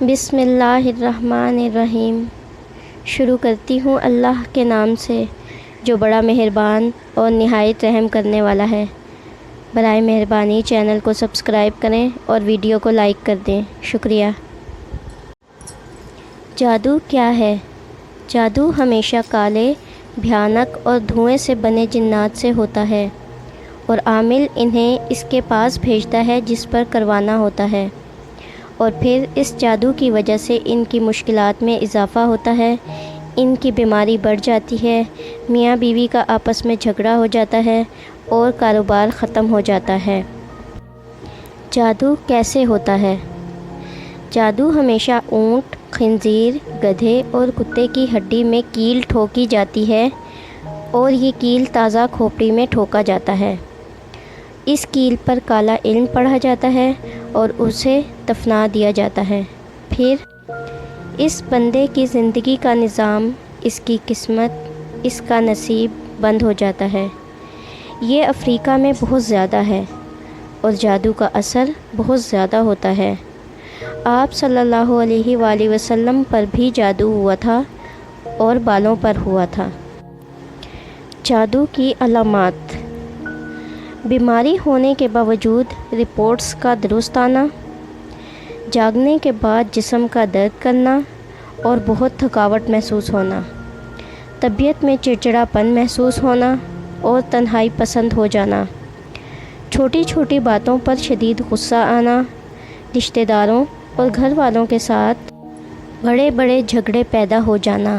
بسم اللہ الرحمن الرحیم۔ شروع کرتی ہوں اللہ کے نام سے جو بڑا مہربان اور نہایت رحم کرنے والا ہے۔ برائے مہربانی چینل کو سبسکرائب کریں اور ویڈیو کو لائک کر دیں، شکریہ۔ جادو کیا ہے؟ جادو ہمیشہ کالے، بھیانک اور دھوئیں سے بنے جنات سے ہوتا ہے، اور عامل انہیں اس کے پاس بھیجتا ہے جس پر کروانا ہوتا ہے، اور پھر اس جادو کی وجہ سے ان کی مشکلات میں اضافہ ہوتا ہے، ان کی بیماری بڑھ جاتی ہے، میاں بیوی کا آپس میں جھگڑا ہو جاتا ہے اور کاروبار ختم ہو جاتا ہے۔ جادو کیسے ہوتا ہے؟ جادو ہمیشہ اونٹ، خنزیر، گدھے اور کتے کی ہڈی میں کیل ٹھوکی جاتی ہے، اور یہ کیل تازہ کھوپڑی میں ٹھوکا جاتا ہے۔ اس کیل پر کالا علم پڑھا جاتا ہے اور اسے دفنا دیا جاتا ہے۔ پھر اس بندے کی زندگی کا نظام، اس کی قسمت، اس کا نصیب بند ہو جاتا ہے۔ یہ افریقہ میں بہت زیادہ ہے، اور جادو کا اثر بہت زیادہ ہوتا ہے۔ آپ صلی اللہ علیہ وآلہ وسلم پر بھی جادو ہوا تھا اور بالوں پر ہوا تھا۔ جادو کی علامات: بیماری ہونے کے باوجود رپورٹس کا درست آنا، جاگنے کے بعد جسم کا درد کرنا اور بہت تھکاوٹ محسوس ہونا، طبیعت میں چڑچڑاپن محسوس ہونا اور تنہائی پسند ہو جانا، چھوٹی چھوٹی باتوں پر شدید غصہ آنا، رشتہ داروں اور گھر والوں کے ساتھ بڑے بڑے جھگڑے پیدا ہو جانا،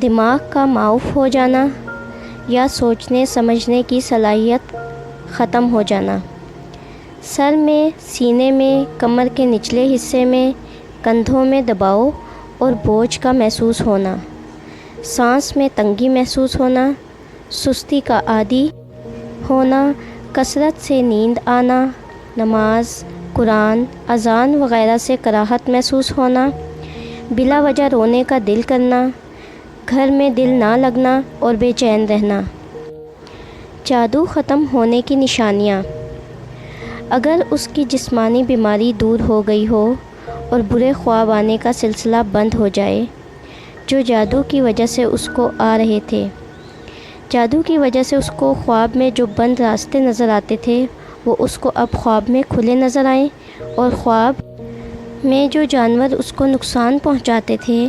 دماغ کا معاف ہو جانا یا سوچنے سمجھنے کی صلاحیت ختم ہو جانا، سر میں، سینے میں، کمر کے نچلے حصے میں، کندھوں میں دباؤ اور بوجھ کا محسوس ہونا، سانس میں تنگی محسوس ہونا، سستی کا عادی ہونا، کثرت سے نیند آنا، نماز، قرآن، اذان وغیرہ سے کراہت محسوس ہونا، بلا وجہ رونے کا دل کرنا، گھر میں دل نہ لگنا اور بے چین رہنا۔ جادو ختم ہونے کی نشانیاں: اگر اس کی جسمانی بیماری دور ہو گئی ہو اور برے خواب آنے کا سلسلہ بند ہو جائے جو جادو کی وجہ سے اس کو آ رہے تھے، جادو کی وجہ سے اس کو خواب میں جو بند راستے نظر آتے تھے وہ اس کو اب خواب میں کھلے نظر آئیں، اور خواب میں جو جانور اس کو نقصان پہنچاتے تھے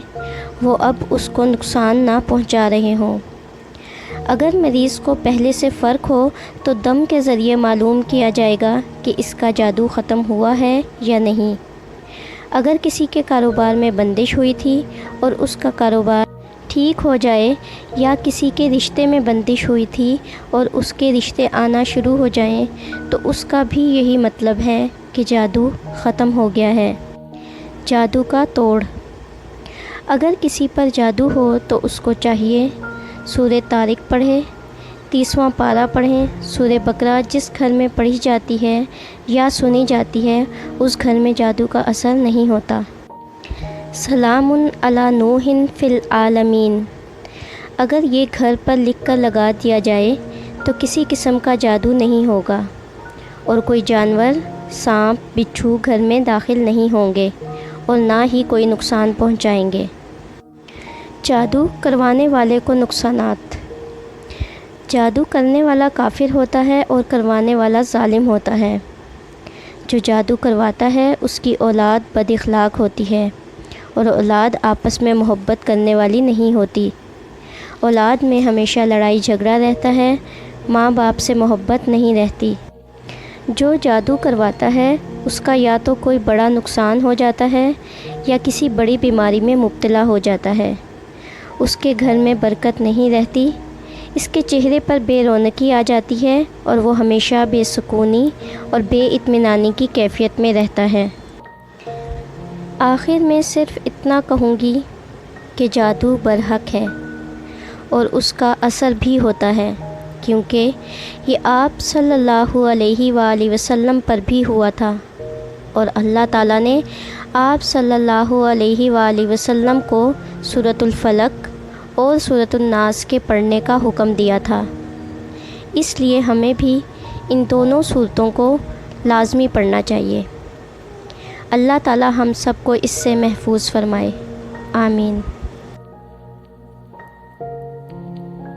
وہ اب اس کو نقصان نہ پہنچا رہے ہوں۔ اگر مریض کو پہلے سے فرق ہو تو دم کے ذریعے معلوم کیا جائے گا کہ اس کا جادو ختم ہوا ہے یا نہیں۔ اگر کسی کے کاروبار میں بندش ہوئی تھی اور اس کا کاروبار ٹھیک ہو جائے، یا کسی کے رشتے میں بندش ہوئی تھی اور اس کے رشتے آنا شروع ہو جائیں، تو اس کا بھی یہی مطلب ہے کہ جادو ختم ہو گیا ہے۔ جادو کا توڑ: اگر کسی پر جادو ہو تو اس کو چاہیے سورہ طارق پڑھے، 30واں پارہ پڑھیں۔ سورہ بقرہ جس گھر میں پڑھی جاتی ہے یا سنی جاتی ہے اس گھر میں جادو کا اثر نہیں ہوتا۔ سلام علی نوح فی العالمین: اگر یہ گھر پر لکھ کر لگا دیا جائے تو کسی قسم کا جادو نہیں ہوگا، اور کوئی جانور، سانپ، بچھو گھر میں داخل نہیں ہوں گے اور نہ ہی کوئی نقصان پہنچائیں گے۔ جادو کروانے والے کو نقصانات: جادو کرنے والا کافر ہوتا ہے اور کروانے والا ظالم ہوتا ہے۔ جو جادو کرواتا ہے اس کی اولاد بد اخلاق ہوتی ہے، اور اولاد آپس میں محبت کرنے والی نہیں ہوتی۔ اولاد میں ہمیشہ لڑائی جھگڑا رہتا ہے، ماں باپ سے محبت نہیں رہتی۔ جو جادو کرواتا ہے اس کا یا تو کوئی بڑا نقصان ہو جاتا ہے یا کسی بڑی بیماری میں مبتلا ہو جاتا ہے، اس کے گھر میں برکت نہیں رہتی، اس کے چہرے پر بے رونقی آ جاتی ہے اور وہ ہمیشہ بے سکونی اور بے اطمینانی کی کیفیت میں رہتا ہے۔ آخر میں صرف اتنا کہوں گی کہ جادو برحق ہے اور اس کا اثر بھی ہوتا ہے، کیونکہ یہ آپ صلی اللہ علیہ وآلہ وسلم پر بھی ہوا تھا، اور اللہ تعالیٰ نے آپ صلی اللہ علیہ وآلہ وسلم کو سورۃ الفلق اور سورۃ الناس کے پڑھنے کا حکم دیا تھا، اس لیے ہمیں بھی ان دونوں سورتوں کو لازمی پڑھنا چاہیے۔ اللہ تعالی ہم سب کو اس سے محفوظ فرمائے، آمین۔